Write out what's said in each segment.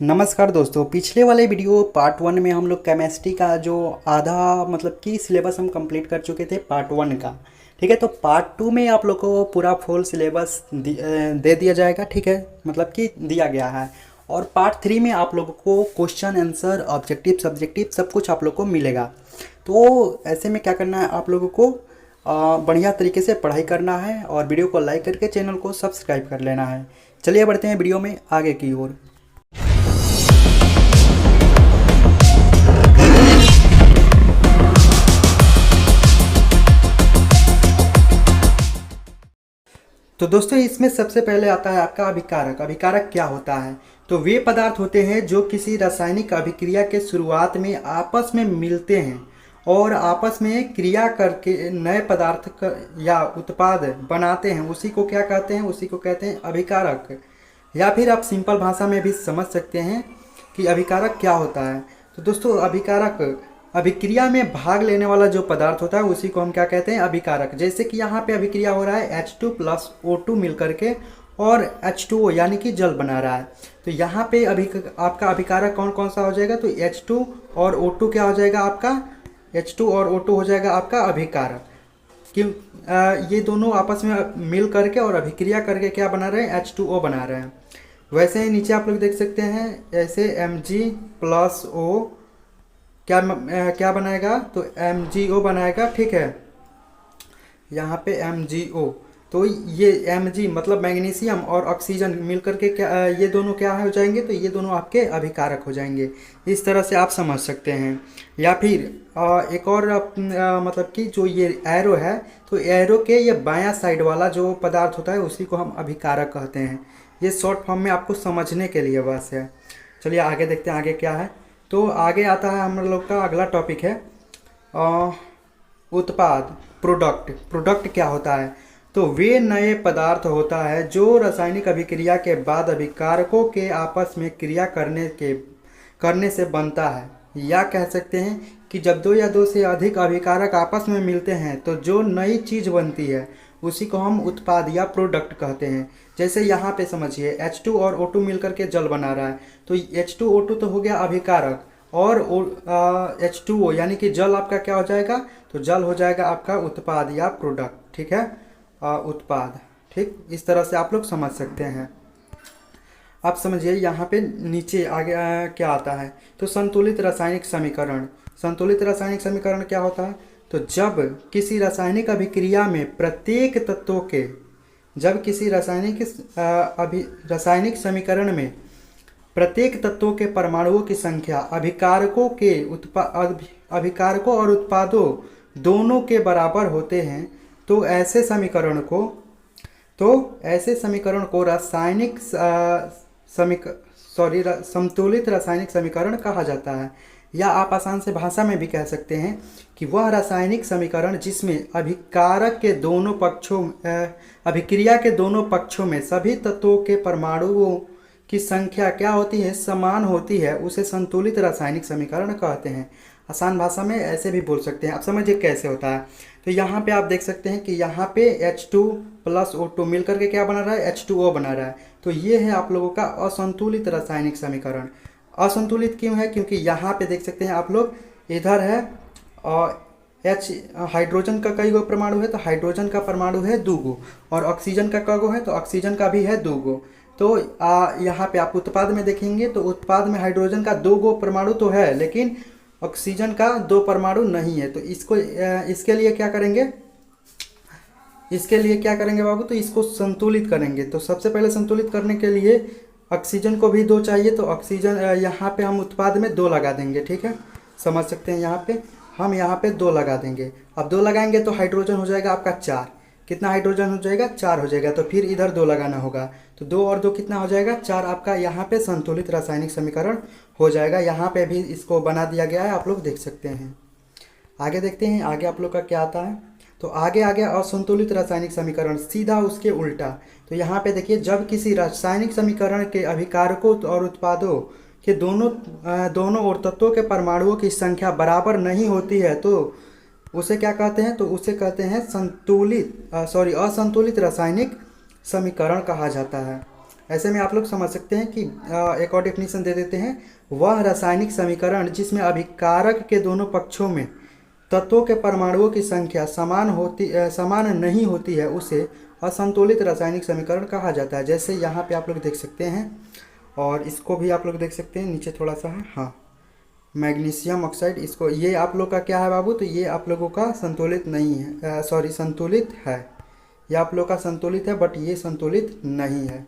नमस्कार दोस्तों, पिछले वाले वीडियो पार्ट वन में हम लोग केमिस्ट्री का जो आधा मतलब कि सिलेबस हम कंप्लीट कर चुके थे पार्ट वन का। ठीक है, तो पार्ट टू में आप लोग को पूरा फुल सिलेबस दे दिया जाएगा। ठीक है, मतलब कि दिया गया है। और पार्ट थ्री में आप लोगों को क्वेश्चन आंसर ऑब्जेक्टिव सब्जेक्टिव सब कुछ आप लोग को मिलेगा। तो ऐसे में क्या करना है, आप लोगों को बढ़िया तरीके से पढ़ाई करना है और वीडियो को लाइक करके चैनल को सब्सक्राइब कर लेना है। चलिए बढ़ते हैं वीडियो में आगे की ओर। तो दोस्तों, इसमें सबसे पहले आता है आपका अभिकारक। अभिकारक क्या होता है? तो वे पदार्थ होते हैं जो किसी रासायनिक अभिक्रिया के शुरुआत में आपस में मिलते हैं और आपस में क्रिया करके नए या उत्पाद बनाते हैं। उसी को क्या कहते हैं? उसी को कहते हैं अभिकारक। या फिर आप सिंपल भाषा में भी समझ सकते हैं कि अभिकारक क्या होता है। तो दोस्तों, अभिकारक अभिक्रिया में भाग लेने वाला जो पदार्थ होता है उसी को हम क्या कहते हैं? अभिकारक। जैसे कि यहाँ पे अभिक्रिया हो रहा है H2 प्लस O2 मिल करके और H2O यानी कि जल बना रहा है। तो यहाँ पे आपका अभिकारक कौन कौन सा हो जाएगा? तो H2 और O2 क्या हो जाएगा आपका? H2 और O2 हो जाएगा आपका अभिकारक। क्यों? ये दोनों आपस में मिल करके और अभिक्रिया करके क्या बना रहे हैं? H2O बना रहे हैं। वैसे ही नीचे आप लोग देख सकते हैं, ऐसे Mg प्लस O क्या बनाएगा? तो MgO बनाएगा। ठीक है, यहाँ पे MgO। तो ये Mg मतलब मैग्नीशियम और ऑक्सीजन मिलकर के क्या ये दोनों क्या हो जाएंगे? तो ये दोनों आपके अभिकारक हो जाएंगे। इस तरह से आप समझ सकते हैं। या फिर एक और मतलब कि जो ये एरो है, तो एरो के ये बायां साइड वाला जो पदार्थ होता है उसी को हम अभिकारक कहते हैं। ये शॉर्ट फॉर्म में आपको समझने के लिए बस है। चलिए आगे देखते हैं आगे क्या है। तो आगे आता है हम लोग का अगला टॉपिक है उत्पाद, प्रोडक्ट। प्रोडक्ट क्या होता है? तो वे नए पदार्थ होता है जो रासायनिक अभिक्रिया के बाद अभिकारकों के आपस में क्रिया करने से बनता है। या कह सकते हैं कि जब दो या दो से अधिक अभिकारक आपस में मिलते हैं तो जो नई चीज़ बनती है उसी को हम उत्पाद या प्रोडक्ट कहते हैं। जैसे यहाँ पे समझिए, H2 और O2 मिलकर के जल बना रहा है। तो H2O2 तो हो गया अभिकारक और H2O यानी कि जल आपका क्या हो जाएगा? तो जल हो जाएगा आपका उत्पाद या प्रोडक्ट। ठीक है, उत्पाद। ठीक, इस तरह से आप लोग समझ सकते हैं। आप समझिए यहाँ पे नीचे आगे क्या आता है? तो संतुलित रासायनिक समीकरण। संतुलित रासायनिक समीकरण क्या होता है? तो जब किसी रासायनिक अभिक्रिया में प्रत्येक तत्वों के जब किसी रासायनिक समीकरण में प्रत्येक तत्वों के परमाणुओं की संख्या अभिकारकों और उत्पादों दोनों के बराबर होते हैं तो ऐसे समीकरण को संतुलित रासायनिक समीकरण कहा जाता है। या आप आसान से भाषा में भी कह सकते हैं कि वह रासायनिक समीकरण जिसमें अभिक्रिया के दोनों पक्षों में सभी तत्वों के परमाणुओं की संख्या क्या होती है? समान होती है, उसे संतुलित रासायनिक समीकरण कहते हैं। आसान भाषा में ऐसे भी बोल सकते हैं। आप समझिए कैसे होता है। तो यहाँ पे आप देख सकते हैं कि यहाँ पे H2 प्लस O2 मिलकर के क्या बना रहा है? H2O बना रहा है। तो ये है आप लोगों का असंतुलित रासायनिक समीकरण। असंतुलित क्यों है? क्योंकि यहाँ पे देख सकते हैं आप लोग, इधर है H हाइड्रोजन का कई गो परमाणु है? तो हाइड्रोजन का परमाणु है 2 गो और ऑक्सीजन का कई गो है? तो ऑक्सीजन का भी है 2 गो। तो यहाँ पे आप उत्पाद में देखेंगे तो उत्पाद में हाइड्रोजन का 2 गो परमाणु तो है, लेकिन ऑक्सीजन का 2 परमाणु नहीं है। तो इसके लिए क्या करेंगे? इसके लिए क्या करेंगे बाबू? तो इसको संतुलित करेंगे। तो सबसे पहले संतुलित करने के लिए ऑक्सीजन को भी 2 चाहिए। तो ऑक्सीजन यहाँ पे हम उत्पाद में 2 लगा देंगे। ठीक है, समझ सकते हैं। हम यहाँ पे 2 लगा देंगे। अब 2 लगाएंगे तो हाइड्रोजन हो जाएगा आपका 4। कितना हाइड्रोजन हो जाएगा? 4 हो जाएगा। तो फिर इधर 2 लगाना होगा। तो 2 और 2 कितना हो जाएगा? 4। आपका यहाँ पे संतुलित रासायनिक समीकरण हो जाएगा। यहाँ पे भी इसको बना दिया गया है, आप लोग देख सकते हैं। आगे देखते हैं आगे आप लोग का क्या आता है। तो आगे असंतुलित रासायनिक समीकरण, सीधा उसके उल्टा। तो यहाँ पे देखिए, जब किसी रासायनिक समीकरण के अभिकारकों और उत्पादों के दोनों और तत्वों के परमाणुओं की संख्या बराबर नहीं होती है तो उसे क्या कहते हैं? तो उसे कहते हैं असंतुलित रासायनिक समीकरण कहा जाता है। ऐसे में आप लोग समझ सकते हैं कि एक और डेफिनेशन दे देते हैं, वह रासायनिक समीकरण जिसमें अभिकारक के दोनों पक्षों में तत्वों के परमाणुओं की संख्या समान नहीं होती है उसे असंतुलित रासायनिक समीकरण कहा जाता है। जैसे यहाँ पे आप लोग देख सकते हैं, और इसको भी आप लोग देख सकते हैं, नीचे थोड़ा सा है, हाँ, मैग्नीशियम ऑक्साइड, इसको, ये आप लोग का क्या है बाबू, तो ये आप लोगों का संतुलित नहीं है, सॉरी संतुलित है, ये आप लोग का संतुलित है बट ये संतुलित नहीं है।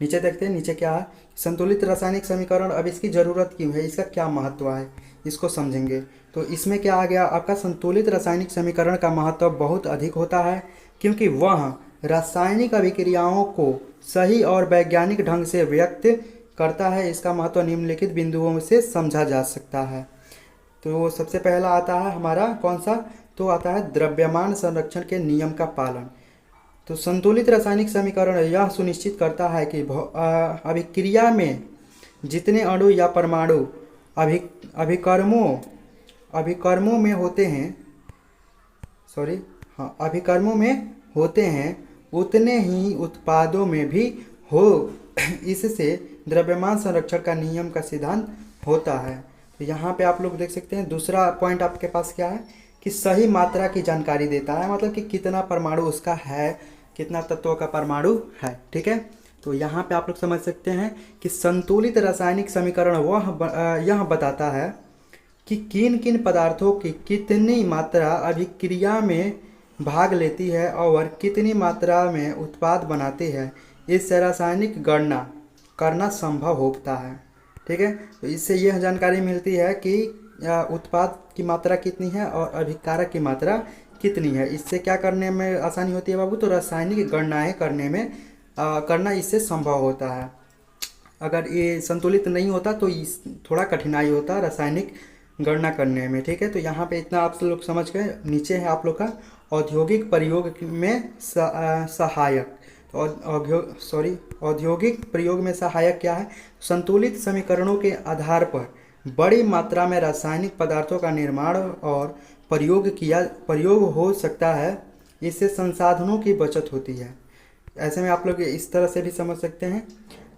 नीचे देखते हैं, नीचे क्या है, संतुलित रासायनिक समीकरण, अब इसकी ज़रूरत क्यों है, इसका क्या महत्व है, इसको समझेंगे। तो इसमें क्या आ गया आपका, संतुलित रासायनिक समीकरण का महत्व बहुत अधिक होता है क्योंकि वह रासायनिक अभिक्रियाओं को सही और वैज्ञानिक ढंग से व्यक्त करता है। इसका महत्व निम्नलिखित बिंदुओं से समझा जा सकता है। तो सबसे पहला आता है हमारा कौन सा, तो आता है द्रव्यमान संरक्षण के नियम का पालन। तो संतुलित रासायनिक समीकरण यह सुनिश्चित करता है कि अभिक्रिया में जितने अणु या परमाणु अभिकर्मों में होते हैं, सॉरी हाँ, अभिकर्मों में होते हैं उतने ही उत्पादों में भी हो। इससे द्रव्यमान संरक्षण का नियम का सिद्धांत होता है। तो यहाँ पे आप लोग देख सकते हैं, दूसरा पॉइंट आपके पास क्या है कि सही मात्रा की जानकारी देता है, मतलब कि कितना परमाणु उसका है, कितना तत्वों का परमाणु है, ठीक है। तो यहाँ पे आप लोग समझ सकते हैं कि संतुलित रासायनिक समीकरण यह बताता है कि किन किन पदार्थों की कितनी मात्रा अभिक्रिया में भाग लेती है और कितनी मात्रा में उत्पाद बनाती है। इससे रासायनिक गणना करना संभव होता है, ठीक है। तो इससे यह जानकारी मिलती है कि उत्पाद की मात्रा कितनी है और अभिकारक की मात्रा कितनी है। इससे क्या करने में आसानी होती है बाबू, तो रासायनिक गणनाएं करना इससे संभव होता है। अगर ये संतुलित नहीं होता तो थोड़ा कठिनाई होता रासायनिक गणना करने में, ठीक है। तो यहाँ पे इतना आप लोग समझ गए। नीचे है आप लोग का औद्योगिक प्रयोग में सहायक। तो औद्योगिक प्रयोग में सहायक क्या है, संतुलित समीकरणों के आधार पर बड़ी मात्रा में रासायनिक पदार्थों का निर्माण और प्रयोग हो सकता है। इससे संसाधनों की बचत होती है। ऐसे में आप लोग इस तरह से भी समझ सकते हैं।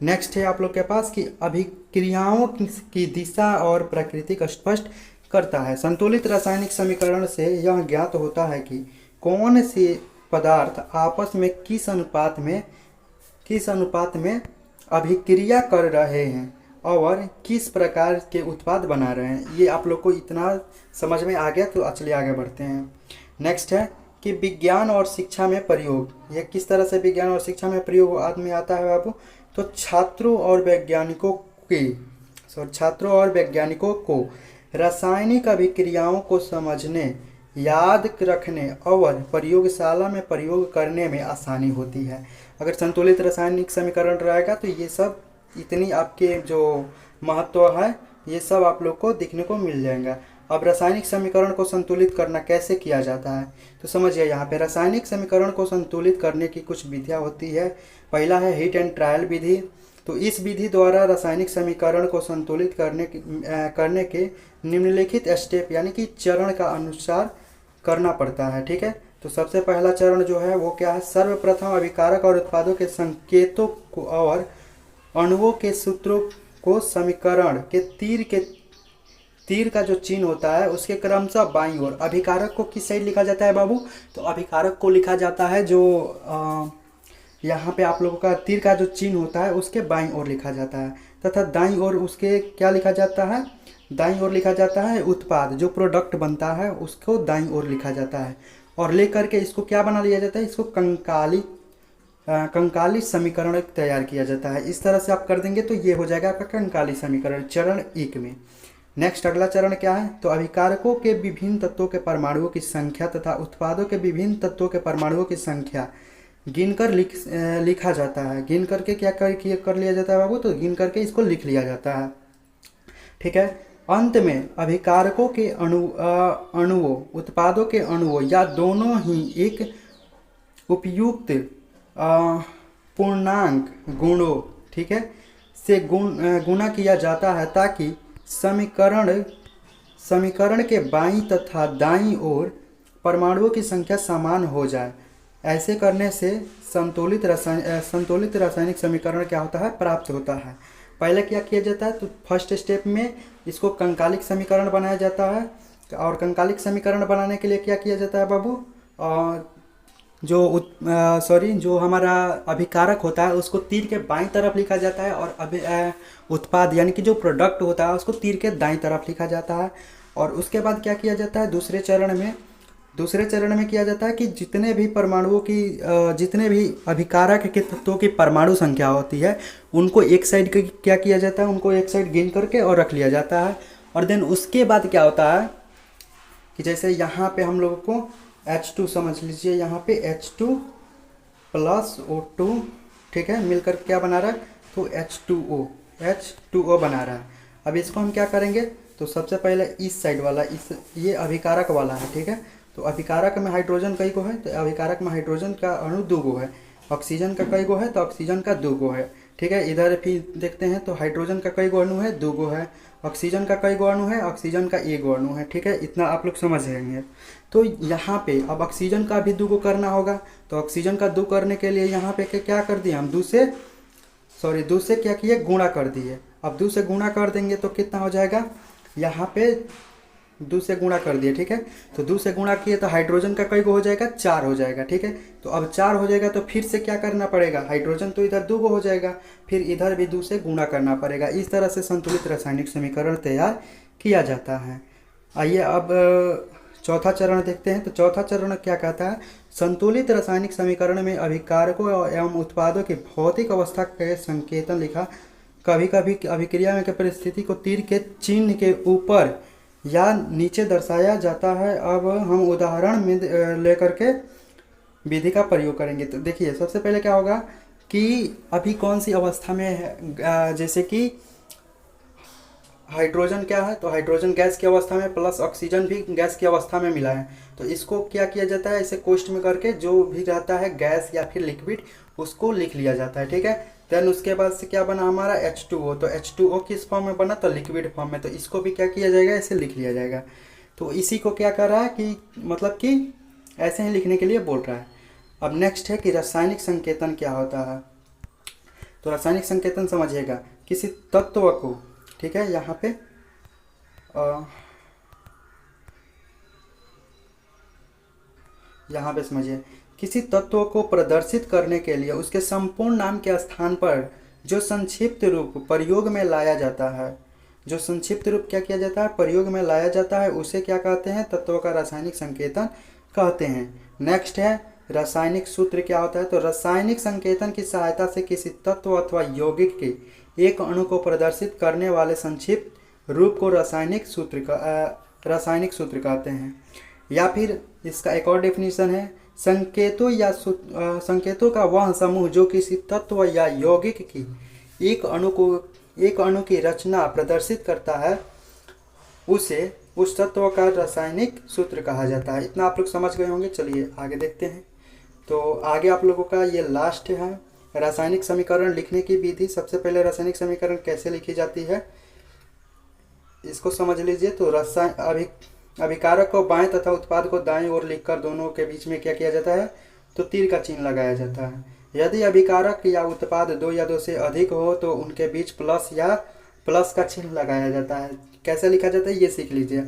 नेक्स्ट है आप लोग के पास कि अभिक्रियाओं की दिशा और प्रकृति को स्पष्ट करता है। संतुलित रासायनिक समीकरण से यह ज्ञात होता है कि कौन से पदार्थ आपस में किस अनुपात में अभिक्रिया कर रहे हैं और किस प्रकार के उत्पाद बना रहे हैं। ये आप लोग को इतना समझ में आ गया, तो चलिए आगे बढ़ते हैं। नेक्स्ट है कि विज्ञान और शिक्षा में प्रयोग। यह किस तरह से विज्ञान और शिक्षा में प्रयोग आदमी आता है बाबू, तो छात्रों और वैज्ञानिकों को रासायनिक अभिक्रियाओं को समझने, याद रखने और प्रयोगशाला में प्रयोग करने में आसानी होती है। अगर संतुलित रासायनिक समीकरण रहेगा तो ये सब इतनी आपके जो महत्व है ये सब आप लोग को देखने को मिल जाएगा। अब रासायनिक समीकरण को संतुलित करना कैसे किया जाता है, तो समझिए यहाँ पे रासायनिक समीकरण को संतुलित करने की कुछ विधियाँ होती है। पहला है हीट एंड ट्रायल विधि। तो इस विधि द्वारा रासायनिक समीकरण को संतुलित करने के निम्नलिखित स्टेप यानी कि चरण का अनुसार करना पड़ता है, ठीक है। तो सबसे पहला चरण जो है वो क्या है, सर्वप्रथम अभिकारक और उत्पादों के संकेतों को और अणुओं के सूत्रों को समीकरण के तीर का जो चिन्ह होता है उसके क्रमशः बाईं ओर। अभिकारक को किस साइड लिखा जाता है बाबू, तो अभिकारक को लिखा जाता है जो यहाँ पे आप लोगों का तीर का जो चिन्ह होता है उसके बाईं ओर लिखा जाता है, तथा दाईं ओर उसके क्या लिखा जाता है, दाईं ओर लिखा जाता है उत्पाद, जो प्रोडक्ट बनता है उसको दाईं ओर लिखा जाता है। और लेकर के इसको क्या बना लिया जाता है, इसको कंकाली समीकरण तैयार किया जाता है। इस तरह से आप कर देंगे तो ये हो जाएगा आपका कंकाली समीकरण चरण 1 में। नेक्स्ट अगला चरण क्या है, तो अभिकारकों के विभिन्न तत्वों के परमाणुओं की संख्या तथा उत्पादों के विभिन्न तत्वों के परमाणुओं की संख्या गिनकर लिखा जाता है। गिन करके क्या कर लिया जाता है बाबू, तो गिन करके इसको लिख लिया जाता है, ठीक है। अंत में अभिकारकों के अणुओं, उत्पादों के अणुओं या दोनों ही एक उपयुक्त पूर्णांक गुणों, ठीक है, से गुणा किया जाता है ताकि समीकरण के बाईं तथा दाईं ओर परमाणुओं की संख्या समान हो जाए। ऐसे करने से संतुलित रासायनिक समीकरण क्या होता है, प्राप्त होता है। पहले क्या किया जाता है, तो फर्स्ट स्टेप में इसको कंकालिक समीकरण बनाया जाता है। और कंकालिक समीकरण बनाने के लिए क्या किया जाता है बाबू, जो हमारा अभिकारक होता है उसको तीर के बाईं तरफ लिखा जाता है, और उत्पाद यानी कि जो प्रोडक्ट होता है उसको तीर के दाईं तरफ लिखा जाता है। और उसके बाद क्या किया जाता है, दूसरे चरण में किया जाता है कि जितने भी अभिकारक के तत्वों की परमाणु संख्या होती है उनको एक साइड क्या किया जाता है, उनको एक साइड गिन करके और रख लिया जाता है। और देन उसके बाद क्या होता है कि जैसे यहाँ पे हम लोगों को H2 समझ लीजिए, यहाँ पे H2 प्लस O2, ठीक है, मिलकर क्या बना रहा है, तो H2O बना रहा है। अब इसको हम क्या करेंगे, तो सबसे पहले इस साइड वाला ये अभिकारक वाला है, ठीक है। तो अभिकारक में हाइड्रोजन कई गो है, तो अभिकारक में हाइड्रोजन का अणु 2 गो है। ऑक्सीजन का कई गो है, तो ऑक्सीजन का 2 गो है, ठीक है। इधर फिर देखते हैं तो हाइड्रोजन का कई गो अणु है, 2 गो है। ऑक्सीजन का कई गो अणु है, ऑक्सीजन का 1 गो अणु है, ठीक है। इतना आप लोग समझ लेंगे। तो यहाँ पे अब ऑक्सीजन का भी 2 गो करना होगा, तो ऑक्सीजन का 2 करने के लिए यहाँ पे क्या कर दिए हम, 2 से क्या किए, गुणा कर दिए। अब 2 से गुणा कर देंगे तो कितना हो जाएगा, यहाँ पे 2 से गुणा कर दिए, ठीक है। तो 2 से गुणा किए तो हाइड्रोजन का कई गो हो जाएगा, 4 हो जाएगा, ठीक है। तो अब 4 हो जाएगा तो फिर से क्या करना पड़ेगा, हाइड्रोजन तो इधर 2 गो हो जाएगा, फिर इधर भी 2 से गुणा करना पड़ेगा। इस तरह से संतुलित रासायनिक समीकरण तैयार किया जाता है। आइए अब चौथा चरण देखते हैं। तो चौथा चरण क्या कहता है, संतुलित रासायनिक समीकरण में अभिकारकों एवं उत्पादों की भौतिक अवस्था के संकेतन लिखा। कभी कभी अभिक्रिया में के परिस्थिति को तीर के चिन्ह के ऊपर या नीचे दर्शाया जाता है। अब हम उदाहरण में लेकर के विधि का प्रयोग करेंगे। तो देखिए सबसे पहले क्या होगा कि अभी कौन सी अवस्था में है, जैसे कि हाइड्रोजन क्या है, तो हाइड्रोजन गैस की अवस्था में प्लस ऑक्सीजन भी गैस की अवस्था में मिला है। तो इसको क्या किया जाता है, इसे कोष्ठ में करके जो भी रहता है गैस या फिर लिक्विड उसको लिख लिया जाता है, ठीक है। देन उसके बाद से क्या बना हमारा H2O, तो H2O किस फॉर्म में बना, तो लिक्विड फॉर्म में। तो इसको भी क्या किया जाएगा, इसे लिख लिया जाएगा। तो इसी को क्या कर रहा है कि मतलब कि ऐसे ही लिखने के लिए बोल रहा है। अब नेक्स्ट है कि रासायनिक संकेतन क्या होता है। तो रासायनिक संकेतन समझिएगा, किसी तत्व को, ठीक है, यहाँ पे समझिए, किसी तत्व को प्रदर्शित करने के लिए उसके संपूर्ण नाम के स्थान पर जो संक्षिप्त रूप प्रयोग में लाया जाता है, जो संक्षिप्त रूप क्या किया जाता है, प्रयोग में लाया जाता है, उसे क्या कहते हैं, तत्व का रासायनिक संकेतन कहते हैं। नेक्स्ट है रासायनिक सूत्र क्या होता है। तो रासायनिक संकेतन की सहायता से किसी तत्व अथवा यौगिक के एक अणु को प्रदर्शित करने वाले संक्षिप्त रूप को रासायनिक सूत्र कहते हैं। या फिर इसका एक और डेफिनेशन है, संकेतों का वह समूह जो किसी तत्व या यौगिक की एक अणु की रचना प्रदर्शित करता है, उसे उस तत्व का रासायनिक सूत्र कहा जाता है। इतना आप लोग समझ गए होंगे। चलिए आगे देखते हैं। तो आगे आप लोगों का ये लास्ट है, रासायनिक समीकरण लिखने की विधि। सबसे पहले रासायनिक समीकरण कैसे लिखी जाती है इसको समझ लीजिए। तो अभिकारक को बाएं तथा उत्पाद को दाएं ओर लिखकर दोनों के बीच में क्या किया जाता है, तो तीर का चिन्ह लगाया जाता है। यदि अभिकारक या उत्पाद 2 या 2 से अधिक हो तो उनके बीच प्लस का चिन्ह लगाया जाता है। कैसे लिखा जाता है ये सीख लीजिए।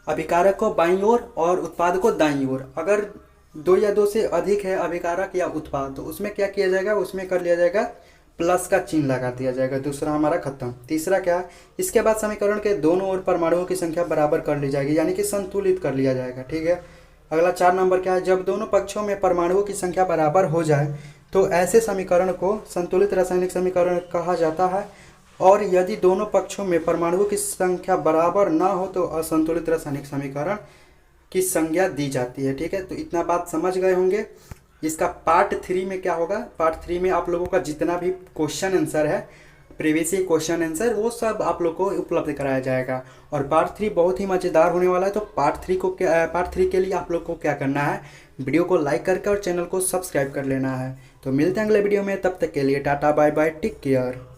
अभिकारक को बाईं ओर और उत्पाद को दाईं ओर। अगर 2 या 2 से अधिक है अभिकारक या उत्पाद, तो उसमें क्या किया जाएगा, उसमें कर लिया जाएगा प्लस का चिन्ह लगा दिया जाएगा। दूसरा हमारा खत्म। तीसरा क्या है, इसके बाद समीकरण के दोनों ओर परमाणुओं की संख्या बराबर कर ली जाएगी, यानी कि संतुलित कर लिया जाएगा, ठीक है। अगला 4 नंबर क्या है, जब दोनों पक्षों में परमाणुओं की संख्या बराबर हो जाए तो ऐसे समीकरण को संतुलित रासायनिक समीकरण कहा जाता है। और यदि दोनों पक्षों में परमाणुओं की संख्या बराबर ना हो तो असंतुलित रासायनिक समीकरण की संज्ञा दी जाती है, ठीक है। तो इतना बात समझ गए होंगे। इसका पार्ट 3 में क्या होगा, पार्ट 3 में आप लोगों का जितना भी क्वेश्चन आंसर है, प्रीवियस क्वेश्चन आंसर, वो सब आप लोग को उपलब्ध कराया जाएगा। और पार्ट 3 बहुत ही मज़ेदार होने वाला है। तो पार्ट 3 के लिए आप लोग को क्या करना है, वीडियो को लाइक करके और चैनल को सब्सक्राइब कर लेना है। तो मिलते हैं अगले वीडियो में, तब तक के लिए tata bye bye, take care.